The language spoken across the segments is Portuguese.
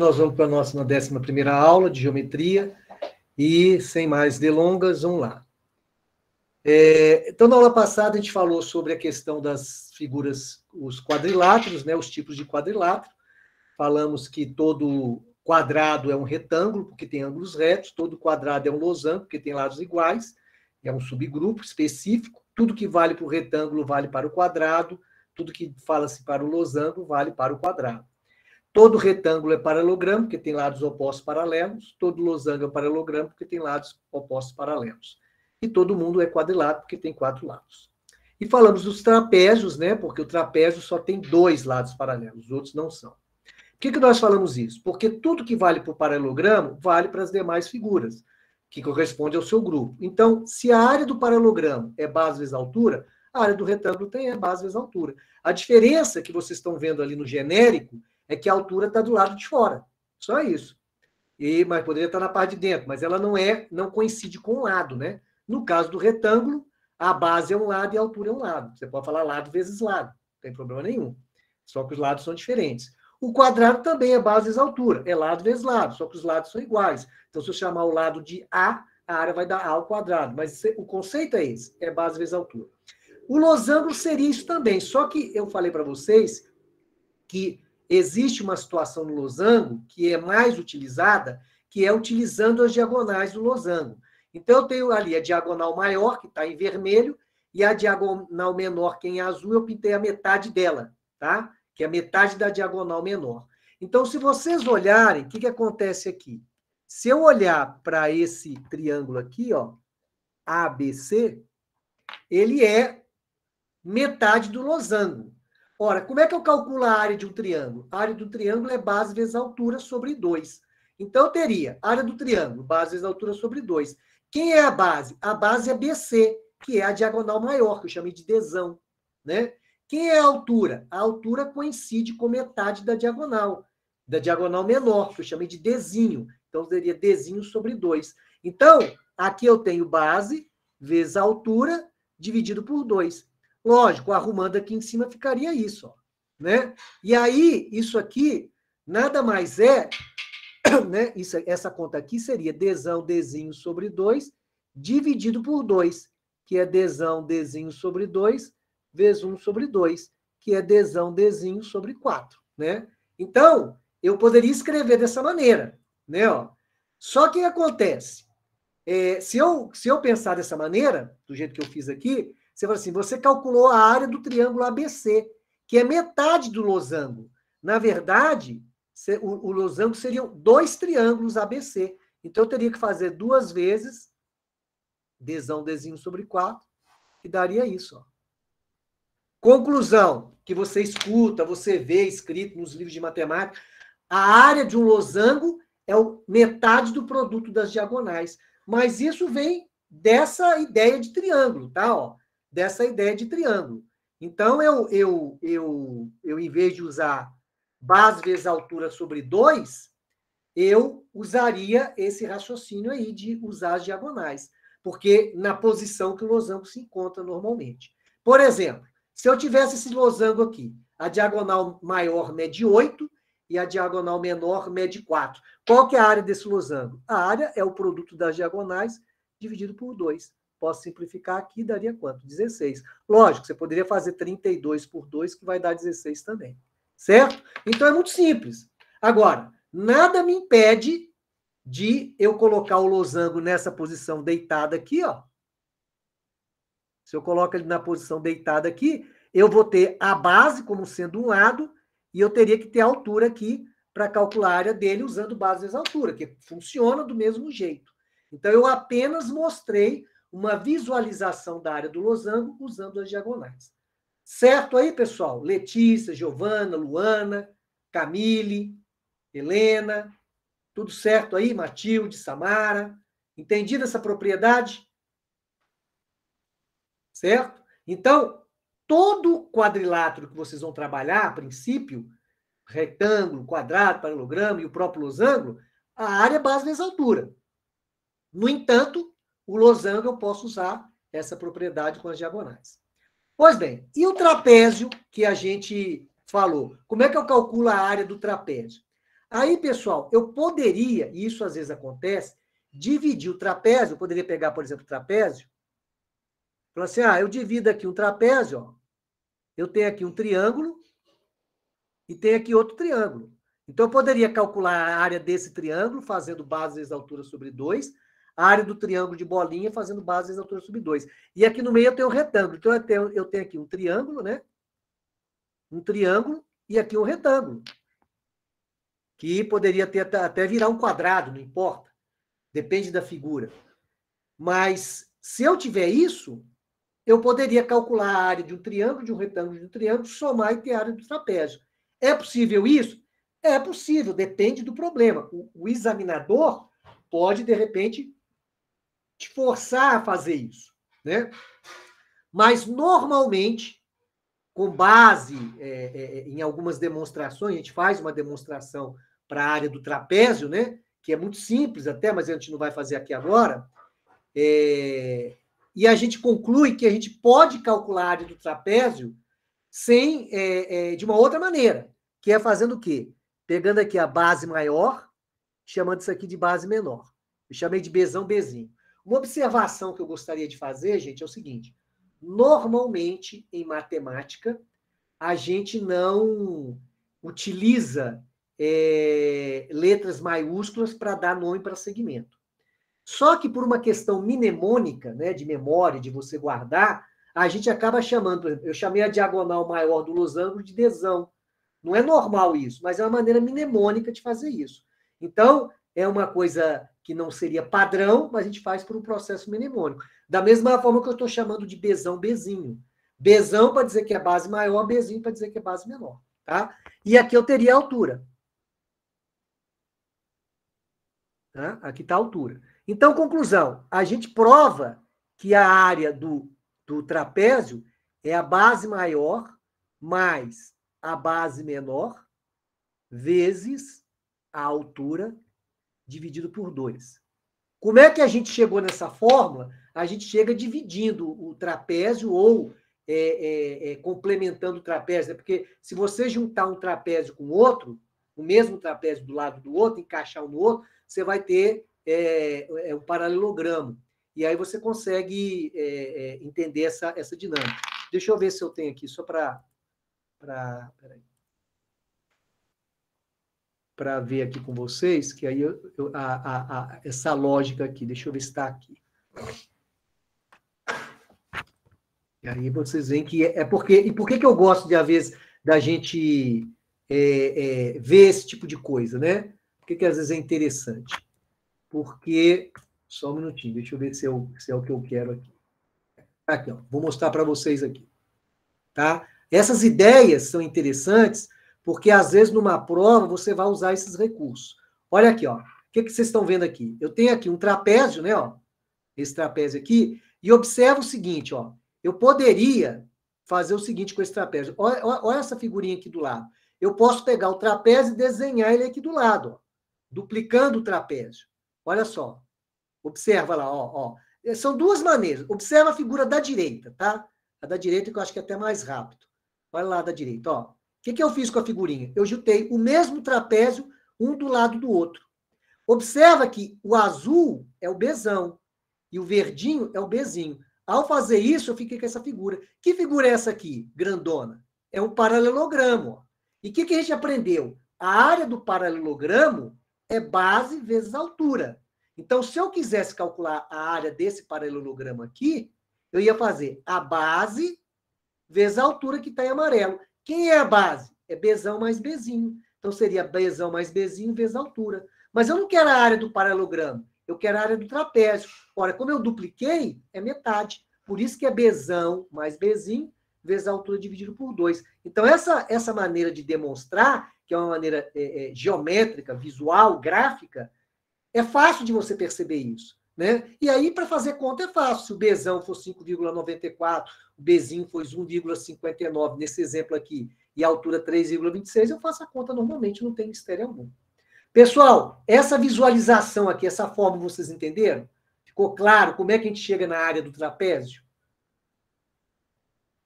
nós vamos para a nossa 11ª aula de geometria e, sem mais delongas, vamos lá. Então, na aula passada, a gente falou sobre a questão das figuras, os quadriláteros, né, os tipos de quadrilátero. Falamos que todo quadrado é um retângulo, porque tem ângulos retos, todo quadrado é um losango, porque tem lados iguais, é um subgrupo específico. Tudo que vale para o retângulo vale para o quadrado, tudo que fala-se para o losango vale para o quadrado. Todo retângulo é paralelogramo, porque tem lados opostos paralelos. Todo losango é paralelogramo, porque tem lados opostos paralelos. E todo mundo é quadrilátero, porque tem 4 lados. E falamos dos trapézios, né? Porque o trapézio só tem 2 lados paralelos, os outros não são. Por que nós falamos isso? Porque tudo que vale para o paralelogramo vale para as demais figuras, que corresponde ao seu grupo. Então, se a área do paralelogramo é base vezes altura, a área do retângulo tem a base vezes altura. A diferença que vocês estão vendo ali no genérico é que a altura está do lado de fora. Só isso. Mas poderia estar na parte de dentro, mas ela não coincide com o lado, né? No caso do retângulo, a base é um lado e a altura é um lado. Você pode falar lado vezes lado, não tem problema nenhum. Só que os lados são diferentes. O quadrado também é base vezes altura, é lado vezes lado, só que os lados são iguais. Então, se eu chamar o lado de A área vai dar A ao quadrado. Mas o conceito é esse, é base vezes altura. O losango seria isso também, só que eu falei para vocês que existe uma situação no losango que é mais utilizada, que é utilizando as diagonais do losango. Então, eu tenho ali a diagonal maior, que está em vermelho, e a diagonal menor, que é em azul, eu pintei a metade dela, tá? Que é a metade da diagonal menor. Então, se vocês olharem, o que acontece aqui? Se eu olhar para esse triângulo aqui, ó, ABC, ele é metade do losango. Ora, como é que eu calculo a área de um triângulo? A área do triângulo é base vezes altura sobre 2. Então, eu teria área do triângulo, base vezes altura sobre 2. Quem é a base? A base é BC, que é a diagonal maior, que eu chamei de Dzão, né? Quem é a altura? A altura coincide com metade da diagonal menor, que eu chamei de Dzinho. Então, seria Dzinho sobre 2. Então, aqui eu tenho base vezes altura dividido por 2. Lógico, arrumando aqui em cima ficaria isso, ó, né? E aí, isso aqui nada mais é, né? Essa conta aqui seria Dzinho sobre 2 dividido por 2, que é Dzinho sobre 2 vezes 1 sobre 2, que é Dzinho sobre 4, né? Então, eu poderia escrever dessa maneira, né? Ó. Só que o que acontece? Se eu pensar dessa maneira, do jeito que eu fiz aqui, você fala assim, você calculou a área do triângulo ABC, que é metade do losango. Na verdade, o losango seriam 2 triângulos ABC. Então, eu teria que fazer 2 vezes Dzinho sobre 4, que daria isso. Ó. Conclusão, que você escuta, você vê escrito nos livros de matemática, a área de um losango é metade do produto das diagonais. Mas isso vem dessa ideia de triângulo, tá? Ó, dessa ideia de triângulo. Então, eu em vez de usar base vezes altura sobre 2, eu usaria esse raciocínio aí de usar as diagonais, porque na posição que o losango se encontra normalmente. Por exemplo, se eu tivesse esse losango aqui, a diagonal maior mede 8 e a diagonal menor mede 4. Qual que é a área desse losango? A área é o produto das diagonais dividido por 2. Posso simplificar aqui, daria quanto? 16. Lógico, você poderia fazer 32 por 2, que vai dar 16 também. Certo? Então, é muito simples. Agora, nada me impede de eu colocar o losango nessa posição deitada aqui, ó. Se eu coloco ele na posição deitada aqui, eu vou ter a base como sendo um lado e eu teria que ter a altura aqui para calcular a área dele usando base vezes altura, que funciona do mesmo jeito. Então, eu apenas mostrei uma visualização da área do losango usando as diagonais. Certo aí, pessoal? Letícia, Giovana, Luana, Camille, Helena, tudo certo aí? Matilde, Samara. Entendida essa propriedade? Certo? Então, todo quadrilátero que vocês vão trabalhar, a princípio, retângulo, quadrado, paralelogramo e o próprio losango, a área é base vezes altura. No entanto, o losango eu posso usar essa propriedade com as diagonais. Pois bem, e o trapézio que a gente falou? Como é que eu calculo a área do trapézio? Aí, pessoal, eu poderia, e isso às vezes acontece, dividir o trapézio, eu poderia pegar, por exemplo, o trapézio, falar assim, eu divido aqui um trapézio, ó, eu tenho aqui um triângulo e tenho aqui outro triângulo. Então, eu poderia calcular a área desse triângulo, fazendo base vezes altura sobre 2, a área do triângulo de bolinha, fazendo base vezes altura sobre 2. E aqui no meio eu tenho um retângulo. Então, eu tenho aqui um triângulo, né? Um triângulo e aqui um retângulo. Que poderia ter até virar um quadrado, não importa. Depende da figura. Mas, se eu tiver isso, eu poderia calcular a área de um triângulo, de um retângulo, de um triângulo, somar e ter a área do trapézio. É possível isso? É possível, depende do problema. O examinador pode, de repente, te forçar a fazer isso, né? Mas, normalmente, com base em algumas demonstrações, a gente faz uma demonstração para a área do trapézio, né? Que é muito simples até, mas a gente não vai fazer aqui agora. E a gente conclui que a gente pode calcular a área do trapézio de uma outra maneira, que é fazendo o quê? Pegando aqui a base maior, chamando isso aqui de base menor. Eu chamei de Bzão, Bzinho. Uma observação que eu gostaria de fazer, gente, é o seguinte. Normalmente, em matemática, a gente não utiliza letras maiúsculas para dar nome para segmento. Só que por uma questão mnemônica, né, de memória, de você guardar, a gente acaba chamando, por exemplo, eu chamei a diagonal maior do losango de Dzão. Não é normal isso, mas é uma maneira mnemônica de fazer isso. Então, é uma coisa que não seria padrão, mas a gente faz por um processo mnemônico. Da mesma forma que eu estou chamando de Bzão, Bzinho. Bzão para dizer que é base maior, Bzinho para dizer que é base menor. Tá? E aqui eu teria a altura. Tá? Aqui está a altura. Então, conclusão, a gente prova que a área do trapézio é a base maior mais a base menor vezes a altura dividido por 2. Como é que a gente chegou nessa fórmula? A gente chega dividindo o trapézio ou complementando o trapézio, né? Porque se você juntar um trapézio com outro, o mesmo trapézio do lado do outro, encaixar um no outro, você vai ter um paralelogramo. E aí você consegue entender essa dinâmica. Deixa eu ver se eu tenho aqui, só para ver aqui com vocês, que aí essa lógica aqui, deixa eu ver se está aqui. E aí vocês veem que porque... E por que eu gosto, de, às vezes, da gente ver esse tipo de coisa, né? Por que às vezes é interessante? Porque... Só um minutinho, deixa eu ver se é o que eu quero aqui. Aqui, ó, vou mostrar para vocês aqui. Tá? Essas ideias são interessantes porque, às vezes, numa prova, você vai usar esses recursos. Olha aqui, ó. O que vocês estão vendo aqui? Eu tenho aqui um trapézio, né? Ó, esse trapézio aqui, e observa o seguinte, ó. Eu poderia fazer o seguinte com esse trapézio. Olha essa figurinha aqui do lado. Eu posso pegar o trapézio e desenhar ele aqui do lado, ó, duplicando o trapézio. Olha só. Observa lá, ó. São duas maneiras. Observa a figura da direita, tá? A da direita que eu acho que é até mais rápido. Olha lá da direita, ó. O que eu fiz com a figurinha? Eu juntei o mesmo trapézio, um do lado do outro. Observa que o azul é o Bzão e o verdinho é o Bzinho. Ao fazer isso, eu fiquei com essa figura. Que figura é essa aqui, grandona? É um paralelogramo. Ó. E o que a gente aprendeu? A área do paralelogramo é base vezes altura. Então, se eu quisesse calcular a área desse paralelogramo aqui, eu ia fazer a base vezes a altura que está em amarelo. Quem é a base? É Bzão mais Bzinho. Então, seria Bzão mais Bzinho vezes a altura. Mas eu não quero a área do paralelogramo, eu quero a área do trapézio. Ora, como eu dupliquei, é metade. Por isso que é Bzão mais Bzinho vezes a altura dividido por 2. Então, essa maneira de demonstrar, que é uma maneira geométrica, visual, gráfica, é fácil de você perceber isso. Né? E aí, para fazer conta, é fácil. Se o Bzão for 5,94, o Bzinho for 1,59, nesse exemplo aqui, e a altura 3,26, eu faço a conta normalmente, não tem mistério algum. Pessoal, essa visualização aqui, essa forma, vocês entenderam? Ficou claro como é que a gente chega na área do trapézio?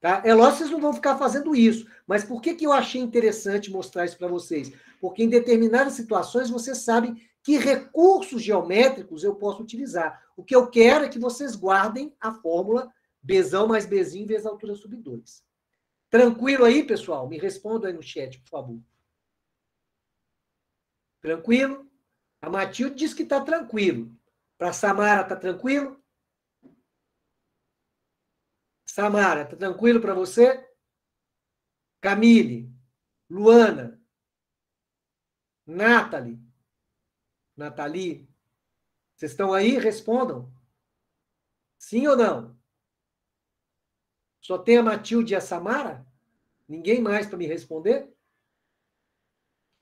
Tá? É lógico que vocês não vão ficar fazendo isso, mas por que eu achei interessante mostrar isso para vocês? porque em determinadas situações você sabe que recursos geométricos eu posso utilizar. O que eu quero é que vocês guardem a fórmula Bzão mais Bzinho vezes a altura sobre 2. Tranquilo aí, pessoal? Me responda aí no chat, por favor. Tranquilo? A Matilde diz que está tranquilo. Para a Samara, está tranquilo? Samara, está tranquilo para você? Camille, Luana, Nathalie, vocês estão aí? Respondam. Sim ou não? Só tem a Matilde e a Samara? Ninguém mais para me responder?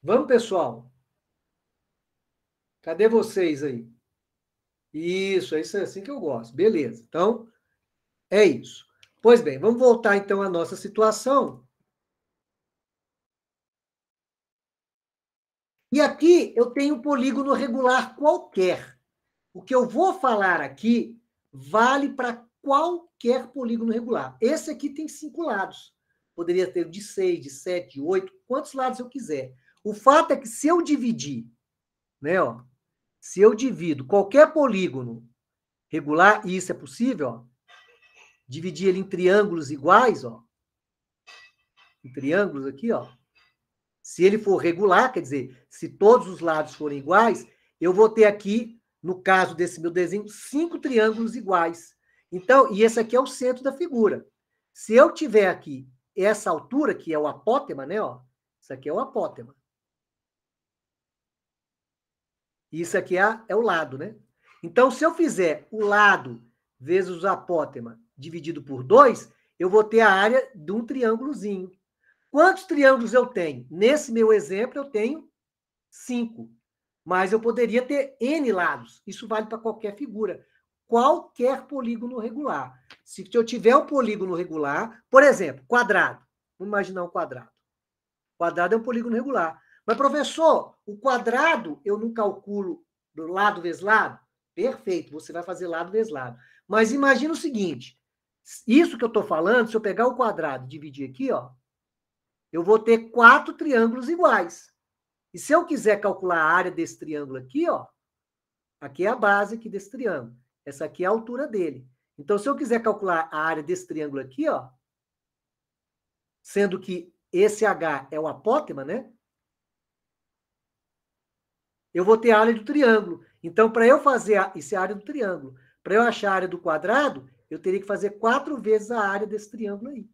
Vamos, pessoal. Cadê vocês aí? Isso é assim que eu gosto. Beleza. Então, é isso. Pois bem, vamos voltar então à nossa situação. E aqui eu tenho um polígono regular qualquer. O que eu vou falar aqui vale para qualquer polígono regular. Esse aqui tem 5 lados. Poderia ter de 6, de 7, de 8, quantos lados eu quiser. O fato é que se eu dividir, né, ó, se eu divido qualquer polígono regular, e isso é possível, ó, dividir ele em triângulos iguais, ó, em triângulos aqui, ó. Se ele for regular, quer dizer, se todos os lados forem iguais, eu vou ter aqui, no caso desse meu desenho, 5 triângulos iguais. Então, e esse aqui é o centro da figura. Se eu tiver aqui essa altura, que é o apótema, né, ó, isso aqui é o apótema. Isso aqui é o lado, né? Então, se eu fizer o lado vezes o apótema dividido por 2, eu vou ter a área de um triângulozinho. Quantos triângulos eu tenho? Nesse meu exemplo, eu tenho 5. Mas eu poderia ter N lados. Isso vale para qualquer figura. Qualquer polígono regular. Se eu tiver um polígono regular, por exemplo, quadrado. Vamos imaginar um quadrado. Quadrado é um polígono regular. Mas, professor, o quadrado eu não calculo lado vezes lado? Perfeito, você vai fazer lado vezes lado. Mas imagina o seguinte, isso que eu estou falando, se eu pegar o quadrado e dividir aqui, ó, eu vou ter 4 triângulos iguais. E se eu quiser calcular a área desse triângulo aqui, ó, aqui é a base aqui desse triângulo. Essa aqui é a altura dele. Então, se eu quiser calcular a área desse triângulo aqui, ó, sendo que esse H é o apótema, né? Eu vou ter a área do triângulo. Então, para eu fazer isso é a área do triângulo. Para eu achar a área do quadrado, eu teria que fazer 4 vezes a área desse triângulo aí.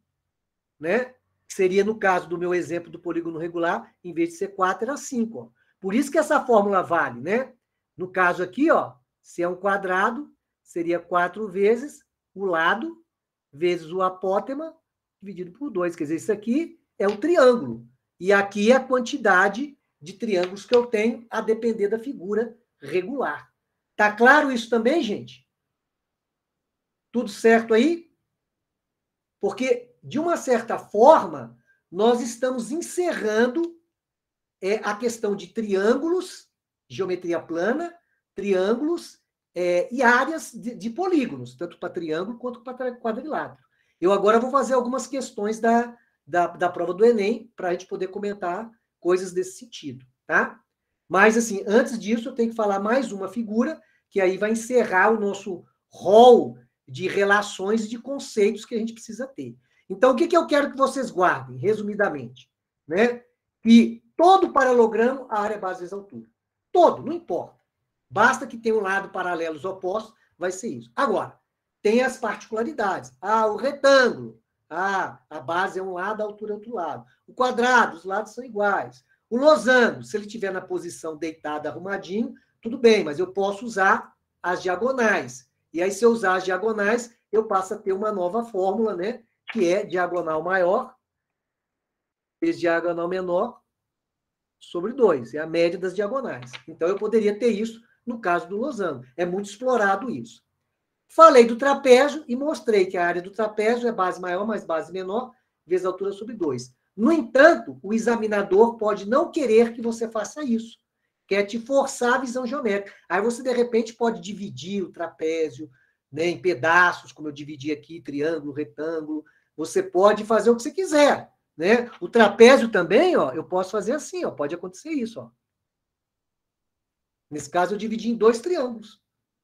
Né? Que seria, no caso do meu exemplo do polígono regular, em vez de ser 4, era 5. Ó. Por isso que essa fórmula vale, né? No caso aqui, ó, se é um quadrado, seria 4 vezes o lado, vezes o apótema, dividido por 2. Quer dizer, isso aqui é um triângulo. E aqui é a quantidade de triângulos que eu tenho, a depender da figura regular. Tá claro isso também, gente? Tudo certo aí? Porque, de uma certa forma, nós estamos encerrando a questão de triângulos, geometria plana, triângulos e áreas de polígonos, tanto para triângulo quanto para quadrilátero. Eu agora vou fazer algumas questões da prova do Enem, para a gente poder comentar coisas desse sentido, tá? Mas, assim, antes disso, eu tenho que falar mais uma figura, que aí vai encerrar o nosso rol de relações e de conceitos que a gente precisa ter. Então, o que eu quero que vocês guardem, resumidamente? Né? Que todo paralogramo, a área base vezes altura. Todo, não importa. Basta que tenha um lado paralelos opostos, vai ser isso. Agora, tem as particularidades. O retângulo. A base é um lado, a altura é outro lado. O quadrado, os lados são iguais. O losango, se ele estiver na posição deitado, arrumadinho, tudo bem, mas eu posso usar as diagonais. E aí, se eu usar as diagonais, eu passo a ter uma nova fórmula, né? Que é diagonal maior vezes diagonal menor sobre 2. É a média das diagonais. Então, eu poderia ter isso no caso do losango. É muito explorado isso. Falei do trapézio e mostrei que a área do trapézio é base maior mais base menor vezes altura sobre 2. No entanto, o examinador pode não querer que você faça isso. Quer te forçar a visão geométrica. Aí você, de repente, pode dividir o trapézio, né, em pedaços, como eu dividi aqui, triângulo, retângulo. Você pode fazer o que você quiser, né? O trapézio também, ó, eu posso fazer assim, ó, pode acontecer isso, ó. Nesse caso, eu dividi em 2 triângulos.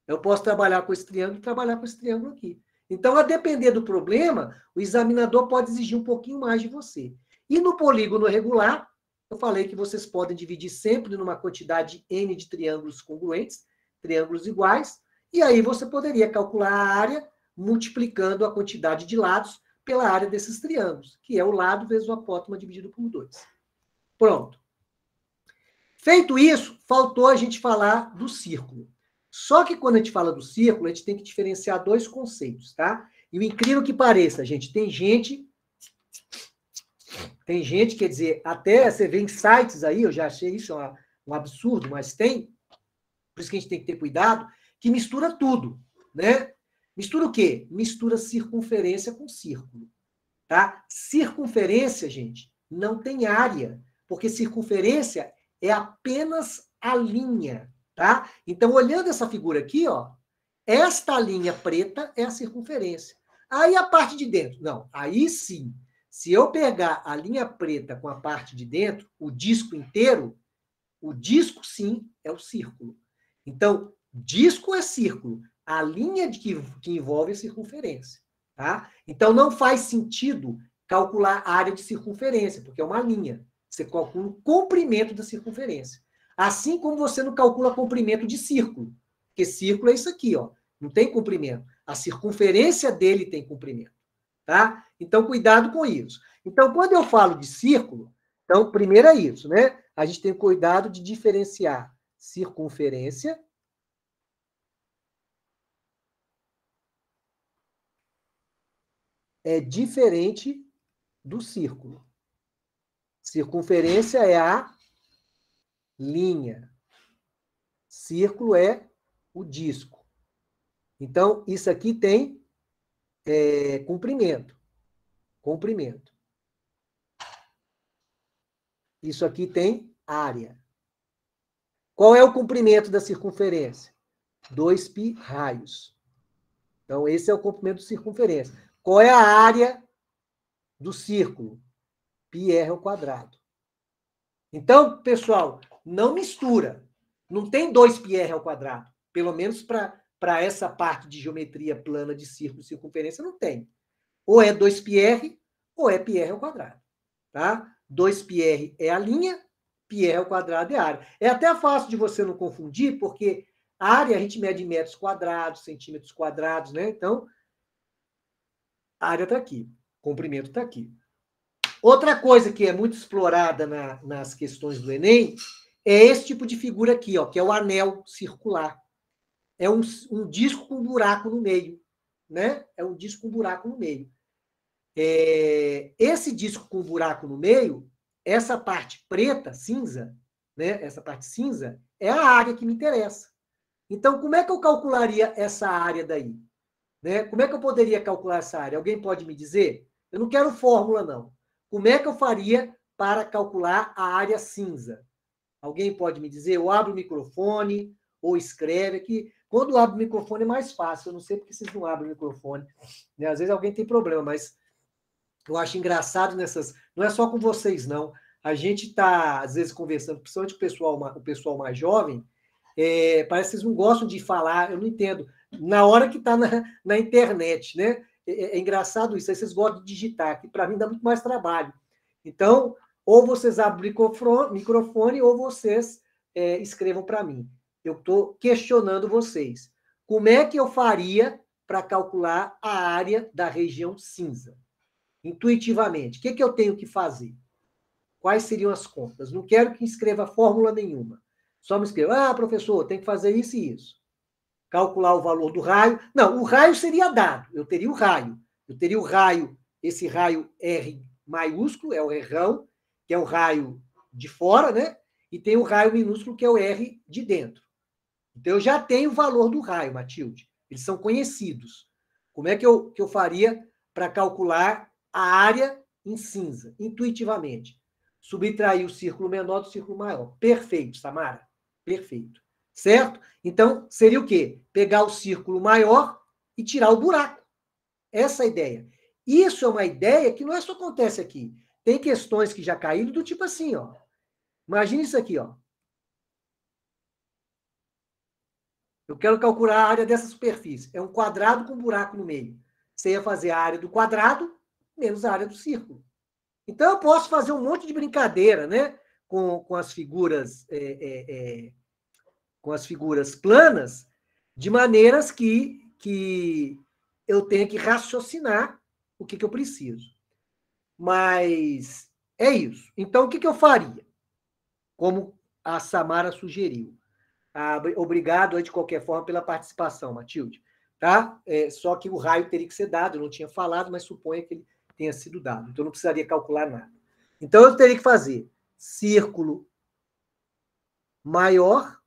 Eu posso trabalhar com esse triângulo e trabalhar com esse triângulo aqui. Então, a depender do problema, o examinador pode exigir um pouquinho mais de você. E no polígono regular, eu falei que vocês podem dividir sempre numa quantidade N de triângulos congruentes, triângulos iguais, e aí você poderia calcular a área multiplicando a quantidade de lados pela área desses triângulos, que é o lado vezes o apótoma dividido por 2. Pronto. Feito isso, faltou a gente falar do círculo. Só que quando a gente fala do círculo, a gente tem que diferenciar 2 conceitos, tá? E o incrível que pareça, gente, tem gente, quer dizer, até você vê em sites aí, eu já achei isso um absurdo, mas tem, por isso que a gente tem que ter cuidado, que mistura tudo, né? Mistura o quê? Mistura circunferência com círculo, tá? Circunferência, gente, não tem área, porque circunferência é apenas a linha, tá? Então, olhando essa figura aqui, ó, esta linha preta é a circunferência. Aí a parte de dentro, não, aí sim, se eu pegar a linha preta com a parte de dentro, o disco inteiro, o disco sim é o círculo. Então, disco é círculo, a linha que envolve a circunferência, tá? Então, não faz sentido calcular a área de circunferência, porque é uma linha. Você calcula o comprimento da circunferência. Assim como você não calcula comprimento de círculo, porque círculo é isso aqui, ó, não tem comprimento. A circunferência dele tem comprimento, tá? Então, cuidado com isso. Então, quando eu falo de círculo, então, primeiro é isso, né? A gente tem cuidado de diferenciar circunferência é diferente do círculo. Circunferência é a linha. Círculo é o disco. Então, isso aqui tem comprimento. Comprimento. Isso aqui tem área. Qual é o comprimento da circunferência? 2π raios. Então, esse é o comprimento de circunferência. Qual é a área do círculo? πr ao quadrado. Então, pessoal, não mistura. Não tem 2πr ao quadrado. Pelo menos para essa parte de geometria plana de círculo e circunferência, não tem. Ou é 2πr, ou é πr ao quadrado. Tá? 2πr é a linha, πr ao quadrado é a área. É até fácil de você não confundir, porque a área a gente mede em metros quadrados, centímetros quadrados, né? Então, a área está aqui, o comprimento está aqui. Outra coisa que é muito explorada nas questões do Enem é esse tipo de figura aqui, ó, que é o anel circular. É um disco com buraco no meio, né? É um disco com buraco no meio. Esse disco com buraco no meio, essa parte preta, cinza, né? Essa parte cinza, é a área que me interessa. Então, como é que eu calcularia essa área daí? Né? Como é que eu poderia calcular essa área? Alguém pode me dizer? Eu não quero fórmula, não. Como é que eu faria para calcular a área cinza? Alguém pode me dizer? Ou abre o microfone, ou escreve aqui. Quando abre o microfone é mais fácil. Eu não sei porque vocês não abrem o microfone. Né? Às vezes alguém tem problema, mas eu acho engraçado nessas... Não é só com vocês, não. A gente está, às vezes, conversando, principalmente o pessoal mais jovem, parece que vocês não gostam de falar, eu não entendo. Na hora que está na internet, né? É engraçado isso, aí vocês gostam de digitar, que para mim dá muito mais trabalho. Então, ou vocês abrem o microfone, ou vocês escrevam para mim. Eu estou questionando vocês. Como é que eu faria para calcular a área da região cinza? Intuitivamente, o que eu tenho que fazer? Quais seriam as contas? Não quero que escreva fórmula nenhuma. Só me escreva, professor, tem que fazer isso e isso. Calcular o valor do raio. Não, o raio seria dado. Eu teria o raio. Eu teria o raio, esse raio R maiúsculo, é o Rão, que é o raio de fora, né? E tem o raio minúsculo, que é o R de dentro. Então, eu já tenho o valor do raio, Matilde. Eles são conhecidos. Como é que eu faria para calcular a área em cinza, intuitivamente? Subtrair o círculo menor do círculo maior. Perfeito, Samara. Perfeito. Certo? Então, seria o quê? Pegar o círculo maior e tirar o buraco. Essa é a ideia. Isso é uma ideia que não é só acontece aqui. Tem questões que já caíram do tipo assim, ó. Imagina isso aqui, ó. Eu quero calcular a área dessa superfície. É um quadrado com um buraco no meio. Você ia fazer a área do quadrado menos a área do círculo. Então, eu posso fazer um monte de brincadeira, né? Com as figuras com as figuras planas, de maneiras que eu tenha que raciocinar o que eu preciso. Mas é isso. Então, o que eu faria? Como a Samara sugeriu. Obrigado, de qualquer forma, pela participação, Matilde. Tá? Só que o raio teria que ser dado, eu não tinha falado, mas suponha que ele tenha sido dado. Então, eu não precisaria calcular nada. Então, eu teria que fazer círculo maior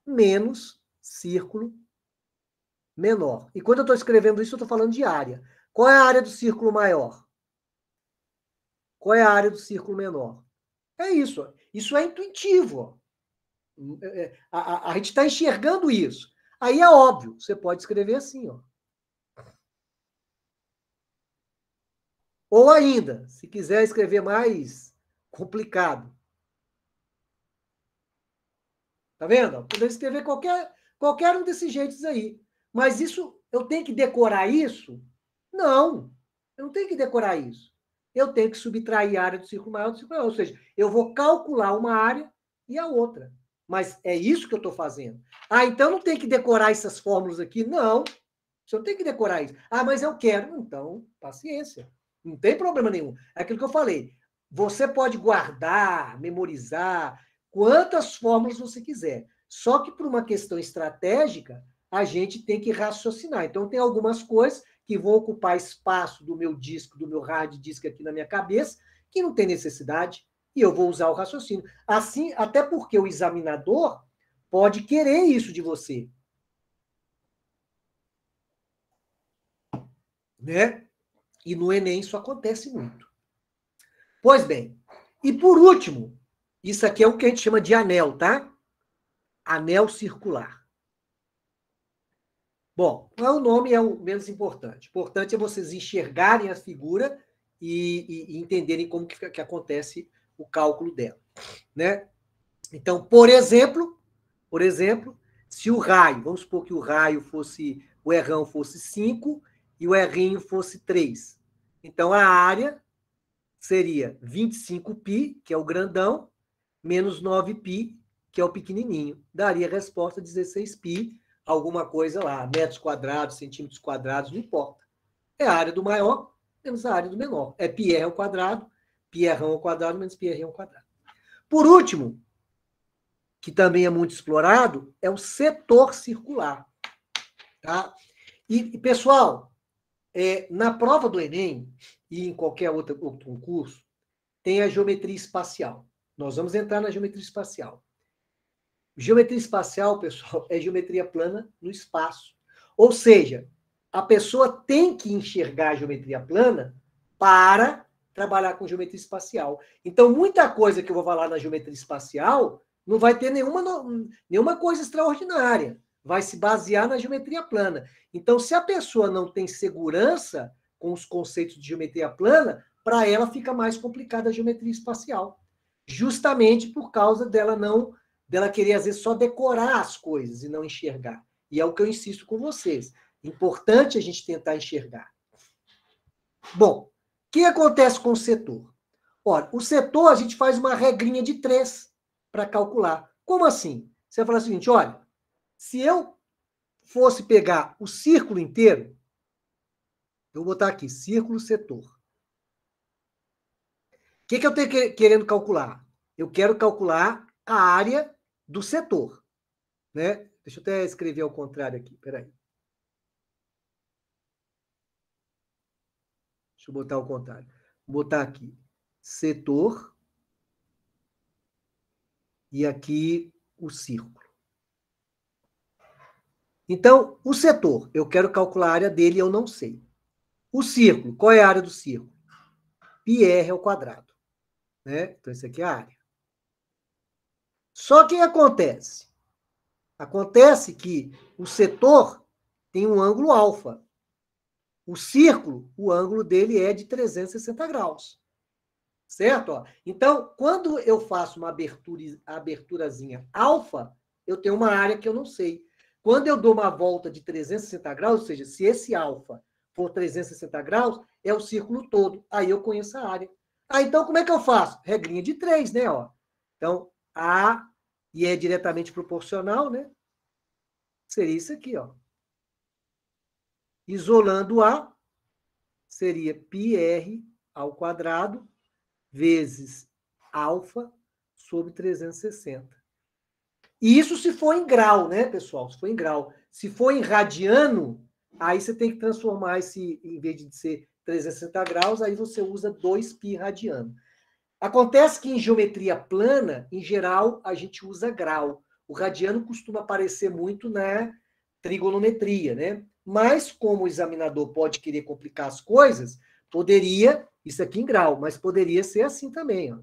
menos círculo menor. E quando eu estou escrevendo isso, eu estou falando de área. Qual é a área do círculo maior? Qual é a área do círculo menor? É isso. Isso é intuitivo. A gente está enxergando isso. Aí é óbvio, você pode escrever assim, ó. Ou ainda, se quiser escrever mais complicado. Tá vendo? Poder escrever qualquer um desses jeitos aí. Mas isso, eu tenho que decorar isso? Não, eu não tenho que decorar isso. Eu tenho que subtrair a área do círculo maior do círculo menor. Ou seja, eu vou calcular uma área e a outra. Mas é isso que eu estou fazendo. Então não tem que decorar essas fórmulas aqui? Não. Você não tem que decorar isso. Mas eu quero. Então, paciência. Não tem problema nenhum. É aquilo que eu falei. Você pode guardar, memorizar, quantas fórmulas você quiser. Só que por uma questão estratégica, a gente tem que raciocinar. Então, tem algumas coisas que vão ocupar espaço do meu disco, do meu hard disk aqui na minha cabeça, que não tem necessidade, e eu vou usar o raciocínio. Assim, até porque o examinador pode querer isso de você. Né? E no Enem isso acontece muito. Pois bem, e por último, isso aqui é o que a gente chama de anel, tá? Anel circular. Bom, o nome é o menos importante. O importante é vocês enxergarem a figura e entenderem como que acontece o cálculo dela, né? Então, por exemplo, se o raio, vamos supor que o raio fosse, o errão fosse 5 e o errinho fosse 3. Então, a área seria 25π, que é o grandão, menos 9π, que é o pequenininho. Daria a resposta 16π, alguma coisa lá, metros quadrados, centímetros quadrados, não importa. É a área do maior menos a área do menor. É πr ao quadrado, πr ao quadrado menos πr ao quadrado. Por último, que também é muito explorado, é o setor circular. Tá? E pessoal, na prova do Enem e em qualquer outro concurso, tem a geometria espacial. Nós vamos entrar na geometria espacial. Geometria espacial, pessoal, é geometria plana no espaço. Ou seja, a pessoa tem que enxergar a geometria plana para trabalhar com geometria espacial. Então, muita coisa que eu vou falar na geometria espacial não vai ter nenhuma coisa extraordinária. Vai se basear na geometria plana. Então, se a pessoa não tem segurança com os conceitos de geometria plana, para ela fica mais complicada a geometria espacial. Justamente por causa dela querer, às vezes, só decorar as coisas e não enxergar. E é o que eu insisto com vocês. Importante a gente tentar enxergar. Bom, o que acontece com o setor? Olha, o setor a gente faz uma regrinha de 3 para calcular. Como assim? Você vai falar o seguinte, olha, se eu fosse pegar o círculo inteiro, eu vou botar aqui, círculo setor. O que eu estou querendo calcular? Eu quero calcular a área do setor. Né? Deixa eu até escrever ao contrário aqui, peraí. Deixa eu botar ao contrário. Vou botar aqui, setor, e aqui o círculo. Então, o setor, eu quero calcular a área dele, eu não sei. O círculo, qual é a área do círculo? πr ao quadrado. Né? Então, isso aqui é a área. Só que acontece? Acontece que o setor tem um ângulo alfa. O círculo, o ângulo dele é de 360 graus. Certo? Ó. Então, quando eu faço uma aberturazinha alfa, eu tenho uma área que eu não sei. Quando eu dou uma volta de 360 graus, ou seja, se esse alfa for 360 graus, é o círculo todo. Aí eu conheço a área. Ah, então como é que eu faço? Regrinha de 3, né? Ó. Então, A, e é diretamente proporcional, né? Seria isso aqui, ó. Isolando A, seria πr ao quadrado vezes alfa sobre 360. E isso se for em grau, né, pessoal? Se for em grau. Se for em radiano, aí você tem que transformar esse, em vez de ser 360 graus, aí você usa 2π radiano. Acontece que em geometria plana, em geral, a gente usa grau. O radiano costuma aparecer muito na trigonometria, né? Mas como o examinador pode querer complicar as coisas, poderia, isso aqui em grau, mas poderia ser assim também, ó,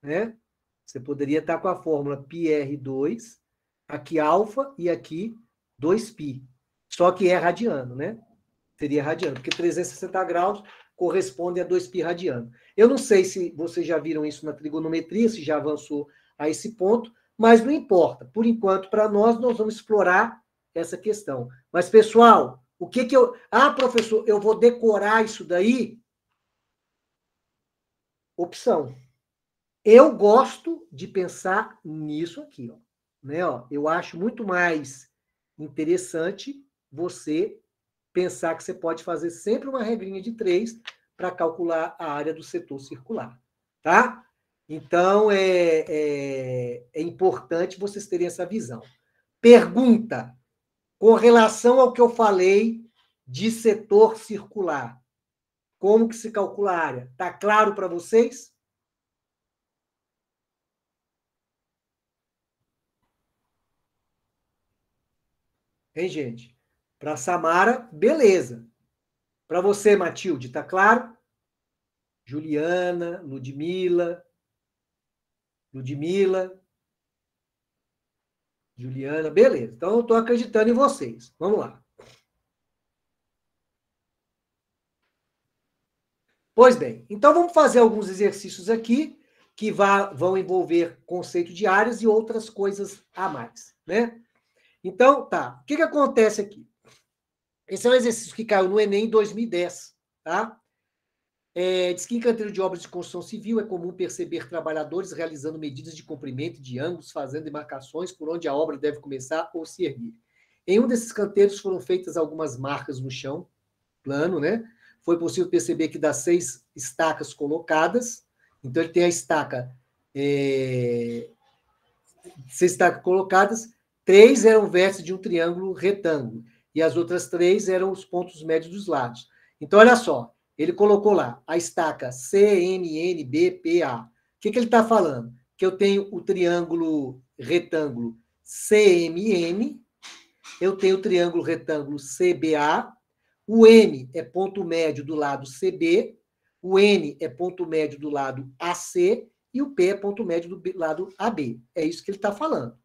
né? Você poderia estar com a fórmula πr2, aqui alfa e aqui 2π. Só que é radiano, né? Seria radiano, porque 360 graus corresponde a 2π radiano. Eu não sei se vocês já viram isso na trigonometria, se já avançou a esse ponto, mas não importa. Por enquanto, para nós vamos explorar essa questão. Mas, pessoal, o que eu... Ah, professor, eu vou decorar isso daí? Opção. Eu gosto de pensar nisso aqui, ó, né? Ó, eu acho muito mais interessante você pensar que você pode fazer sempre uma regrinha de 3 para calcular a área do setor circular, tá? Então, é importante vocês terem essa visão. Pergunta, com relação ao que eu falei de setor circular, como que se calcula a área? Tá claro para vocês? Hein, gente? Para Samara, beleza. Para você, Matilde, tá claro? Juliana, Ludmila, Juliana, beleza. Então, eu estou acreditando em vocês. Vamos lá. Pois bem, então vamos fazer alguns exercícios aqui que vão envolver conceito de áreas e outras coisas a mais, né? Então, tá. O que acontece aqui? Esse é um exercício que caiu no Enem em 2010, tá? Diz que em canteiro de obras de construção civil é comum perceber trabalhadores realizando medidas de comprimento e de ângulos, fazendo demarcações por onde a obra deve começar ou se erguer. Em um desses canteiros foram feitas algumas marcas no chão, plano, né? Foi possível perceber que das 6 estacas colocadas, então ele tem a estaca, 6 estacas colocadas, 3 eram vértices de um triângulo retângulo, e as outras 3 eram os pontos médios dos lados. Então, olha só, ele colocou lá a estaca CMNBPA. O que ele está falando? Que eu tenho o triângulo retângulo CMN, eu tenho o triângulo retângulo CBA, o M é ponto médio do lado CB, o N é ponto médio do lado AC e o P é ponto médio do lado AB. É isso que ele está falando.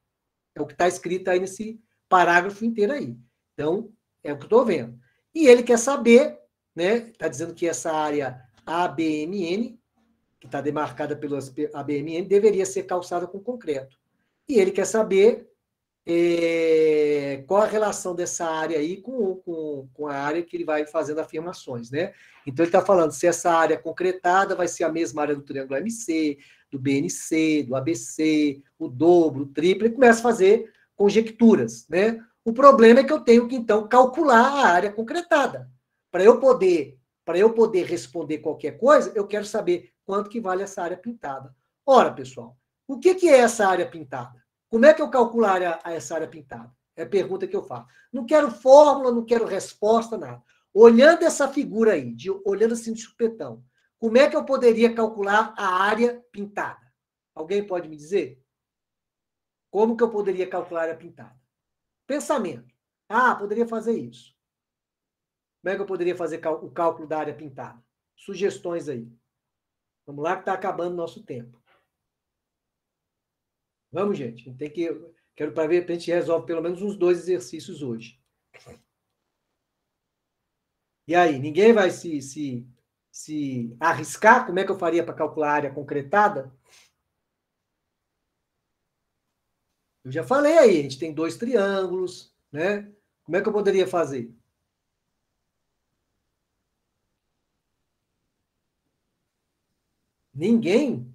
É o que está escrito aí nesse parágrafo inteiro aí. Então, é o que eu estou vendo. E ele quer saber, né? Está dizendo que essa área ABMN, que está demarcada pelas ABMN, deveria ser calçada com concreto. E ele quer saber qual a relação dessa área aí com a área que ele vai fazendo afirmações, né? Então, ele está falando se essa área concretada vai ser a mesma área do triângulo MC, do BNC, do ABC, o dobro, o triplo, ele começa a fazer conjecturas, né? O problema é que eu tenho que, então, calcular a área concretada. Para eu poder responder qualquer coisa, eu quero saber quanto que vale essa área pintada. Ora, pessoal, o que é essa área pintada? Como é que eu calculo essa área pintada? É a pergunta que eu faço. Não quero fórmula, não quero resposta, nada. Olhando essa figura aí, olhando assim de supetão, como é que eu poderia calcular a área pintada? Alguém pode me dizer? Como que eu poderia calcular a área pintada? Pensamento. Ah, poderia fazer isso. Como é que eu poderia fazer o cálculo da área pintada? Sugestões aí. Vamos lá que está acabando o nosso tempo. Vamos, gente. A gente tem que... Quero para ver, a gente resolve pelo menos uns 2 exercícios hoje. E aí, ninguém vai se se arriscar, como é que eu faria para calcular a área concretada? Eu já falei aí, a gente tem 2 triângulos, né? Como é que eu poderia fazer? Ninguém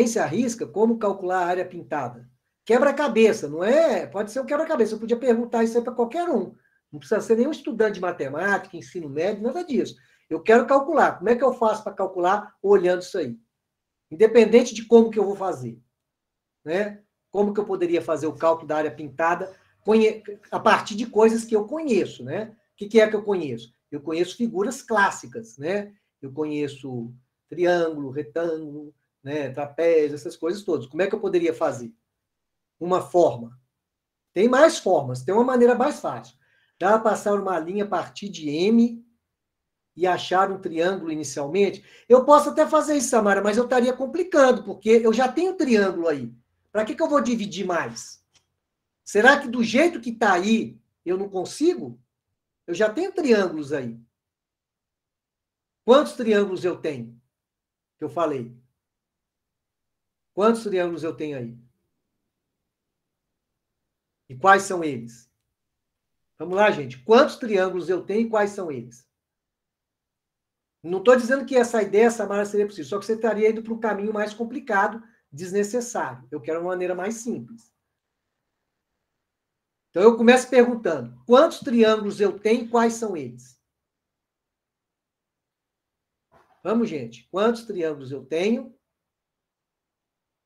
se arrisca como calcular a área pintada. Quebra-cabeça, não é? Pode ser um quebra-cabeça. Eu podia perguntar isso aí para qualquer um. Não precisa ser nenhum estudante de matemática, ensino médio, nada disso. Eu quero calcular. Como é que eu faço para calcular olhando isso aí? Independente de como que eu vou fazer, né? Como que eu poderia fazer o cálculo da área pintada a partir de coisas que eu conheço, né? O que é que eu conheço? Eu conheço figuras clássicas, né? Eu conheço triângulo, retângulo, né? Trapézio, essas coisas todas. Como é que eu poderia fazer? Uma forma. Tem mais formas, tem uma maneira mais fácil. Dá para passar uma linha a partir de M e achar um triângulo inicialmente? Eu posso até fazer isso, Samara, mas eu estaria complicando, porque eu já tenho triângulo aí. Para que eu vou dividir mais? Será que do jeito que está aí, eu não consigo? Eu já tenho triângulos aí. Quantos triângulos eu tenho? Que eu falei. Quantos triângulos eu tenho aí? E quais são eles? Vamos lá, gente. Quantos triângulos eu tenho e quais são eles? Não estou dizendo que essa ideia, Samara, seria possível, só que você estaria indo para um caminho mais complicado, desnecessário. Eu quero uma maneira mais simples. Então, eu começo perguntando, quantos triângulos eu tenho e quais são eles? Vamos, gente. Quantos triângulos eu tenho?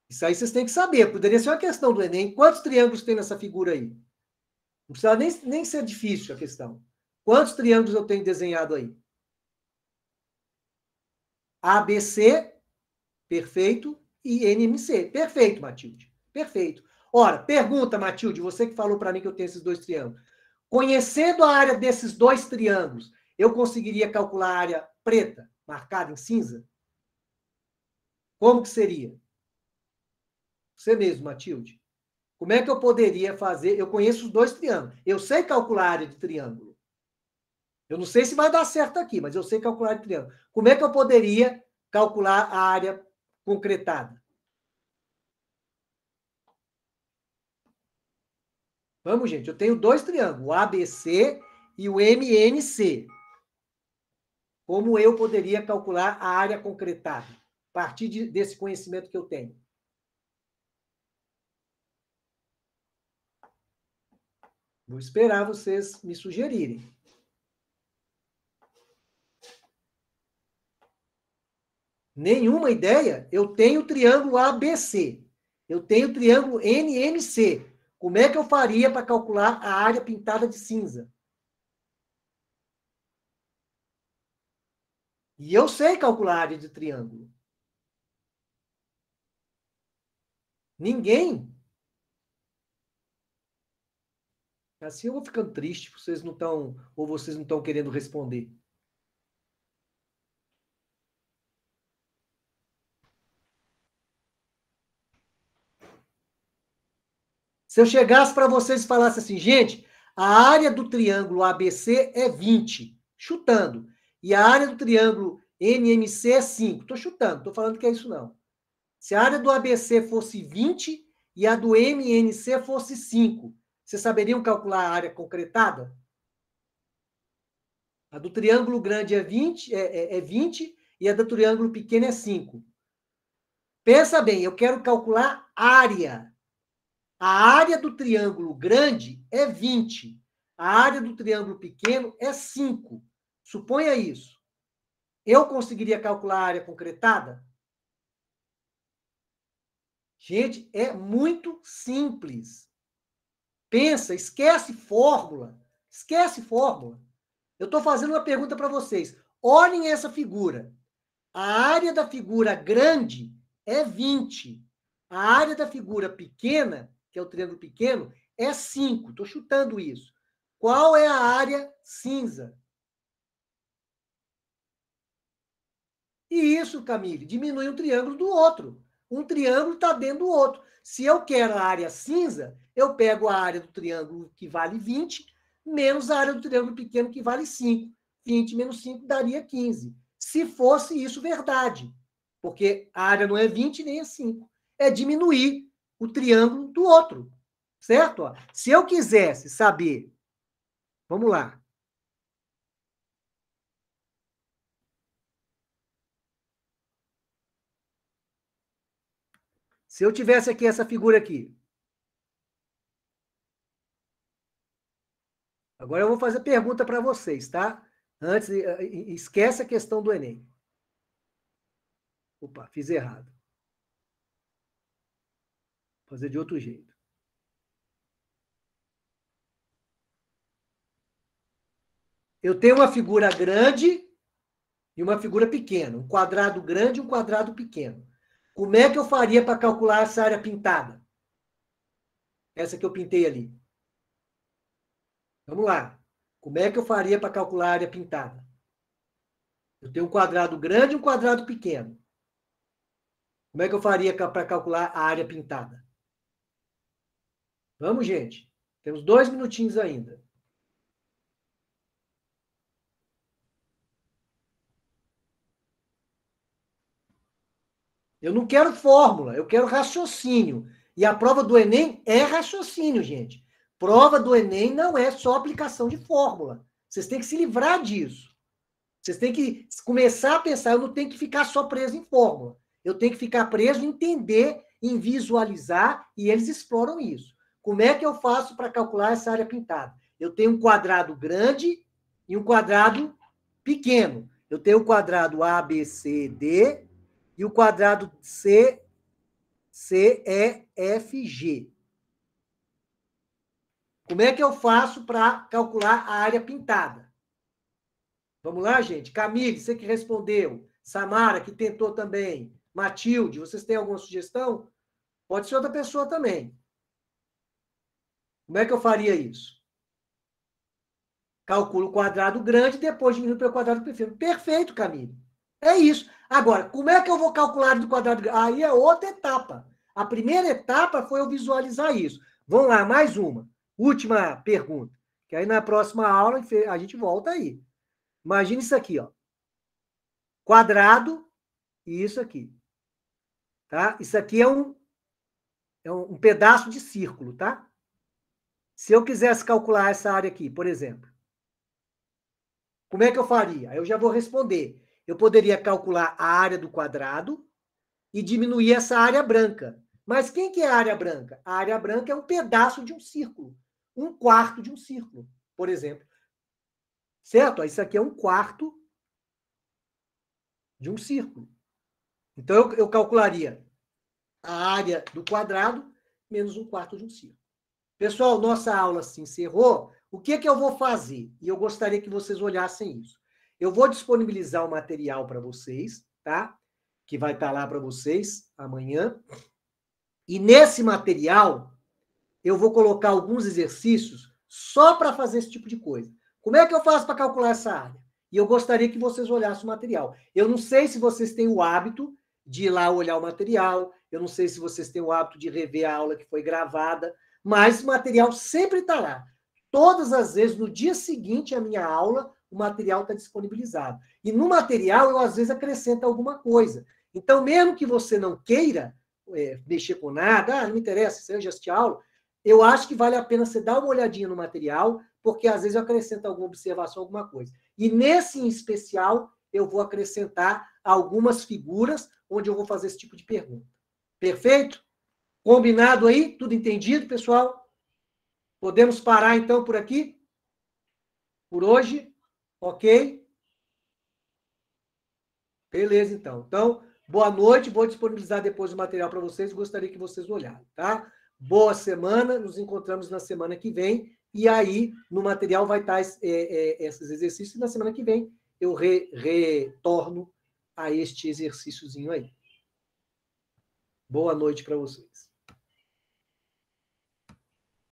Isso aí vocês têm que saber. Poderia ser uma questão do Enem. Quantos triângulos tem nessa figura aí? Não precisa nem ser difícil a questão. Quantos triângulos eu tenho desenhado aí? ABC, perfeito, e NMC. Perfeito, Matilde. Perfeito. Ora, pergunta, Matilde, você que falou para mim que eu tenho esses 2 triângulos. Conhecendo a área desses 2 triângulos, eu conseguiria calcular a área preta, marcada em cinza? Como que seria? Você mesmo, Matilde. Como é que eu poderia fazer? Eu conheço os 2 triângulos. Eu sei calcular a área de triângulo. Eu não sei se vai dar certo aqui, mas eu sei calcular a área de triângulo. Como é que eu poderia calcular a área concretada? Vamos, gente. Eu tenho 2 triângulos, o ABC e o MNC. Como eu poderia calcular a área concretada? A partir desse conhecimento que eu tenho. Vou esperar vocês me sugerirem. Nenhuma ideia? Eu tenho o triângulo ABC. Eu tenho o triângulo NMC. Como é que eu faria para calcular a área pintada de cinza? E eu sei calcular a área de triângulo. Ninguém. Assim eu vou ficando triste, vocês não estão, ou vocês não estão querendo responder. Se eu chegasse para vocês e falasse assim, gente, a área do triângulo ABC é 20, chutando. E a área do triângulo NMC é 5. Estou chutando, estou falando que é isso não. Se a área do ABC fosse 20 e a do MNC fosse 5, vocês saberiam calcular a área concretada? A do triângulo grande é 20 e a do triângulo pequeno é 5. Pensa bem, eu quero calcular área. A área do triângulo grande é 20. A área do triângulo pequeno é 5. Suponha isso. Eu conseguiria calcular a área concretada? Gente, é muito simples. Pensa, esquece fórmula. Esquece fórmula. Eu estou fazendo uma pergunta para vocês. Olhem essa figura. A área da figura grande é 20. A área da figura pequena, que é o triângulo pequeno, é 5. Estou chutando isso. Qual é a área cinza? E isso, Camille, diminui um triângulo do outro. Um triângulo está dentro do outro. Se eu quero a área cinza, eu pego a área do triângulo que vale 20, menos a área do triângulo pequeno que vale 5. 20 menos 5 daria 15. Se fosse isso verdade. Porque a área não é 20 nem é 5. É diminuir o triângulo do outro. Certo? Se eu quisesse saber... Vamos lá. Se eu tivesse aqui essa figura aqui. Agora eu vou fazer pergunta para vocês, tá? Antes, esquece a questão do Enem. Opa, fiz errado. Vou fazer de outro jeito. Eu tenho uma figura grande e uma figura pequena. Um quadrado grande e um quadrado pequeno. Como é que eu faria para calcular essa área pintada? Essa que eu pintei ali. Vamos lá. Como é que eu faria para calcular a área pintada? Eu tenho um quadrado grande e um quadrado pequeno. Como é que eu faria para calcular a área pintada? Vamos, gente. Temos 2 minutinhos ainda. Eu não quero fórmula, eu quero raciocínio. E a prova do Enem é raciocínio, gente. Prova do Enem não é só aplicação de fórmula. Vocês têm que se livrar disso. Vocês têm que começar a pensar, eu não tenho que ficar só preso em fórmula. Eu tenho que ficar preso em entender, em visualizar, e eles exploram isso. Como é que eu faço para calcular essa área pintada? Eu tenho um quadrado grande e um quadrado pequeno. Eu tenho o quadrado A, B, C, D e o quadrado C, E, F, G. Como é que eu faço para calcular a área pintada? Vamos lá, gente? Camille, você que respondeu. Samara, que tentou também. Matilde, vocês têm alguma sugestão? Pode ser outra pessoa também. Como é que eu faria isso? Calculo o quadrado grande e depois diminuo para o quadrado pequeno. Perfeito, Camille. É isso. Agora, como é que eu vou calcular do quadrado grande? Aí é outra etapa. A primeira etapa foi eu visualizar isso. Vamos lá, mais uma. Última pergunta. Que aí na próxima aula a gente volta aí. Imagina isso aqui, ó. Quadrado e isso aqui. Tá? Isso aqui é um pedaço de círculo, tá? Se eu quisesse calcular essa área aqui, por exemplo, como é que eu faria? Eu já vou responder. Eu poderia calcular a área do quadrado e diminuir essa área branca. Mas quem que é a área branca? A área branca é um pedaço de um círculo. Um quarto de um círculo, por exemplo. Certo? Isso aqui é um quarto de um círculo. Então, eu calcularia a área do quadrado menos um quarto de um círculo. Pessoal, nossa aula se encerrou. O que eu vou fazer? E eu gostaria que vocês olhassem isso. Eu vou disponibilizar o material para vocês, tá? Que vai estar lá para vocês amanhã. E nesse material, eu vou colocar alguns exercícios só para fazer esse tipo de coisa. Como é que eu faço para calcular essa área? E eu gostaria que vocês olhassem o material. Eu não sei se vocês têm o hábito de ir lá olhar o material, eu não sei se vocês têm o hábito de rever a aula que foi gravada, mas o material sempre está lá. Todas as vezes, no dia seguinte à minha aula, o material está disponibilizado. E no material, eu às vezes acrescento alguma coisa. Então, mesmo que você não queira mexer com nada, não me interessa, se eu já assisti a aula, eu acho que vale a pena você dar uma olhadinha no material, porque às vezes eu acrescento alguma observação, alguma coisa. E nesse em especial, eu vou acrescentar algumas figuras onde eu vou fazer esse tipo de pergunta. Perfeito? Combinado aí? Tudo entendido, pessoal? Podemos parar, então, por aqui? Por hoje? Ok? Beleza, então. Então, boa noite. Vou disponibilizar depois o material para vocês. Gostaria que vocês olhassem, tá? Boa semana. Nos encontramos na semana que vem. E aí, no material vai estar esses exercícios. E na semana que vem, eu retorno a este exercíciozinho aí. Boa noite para vocês.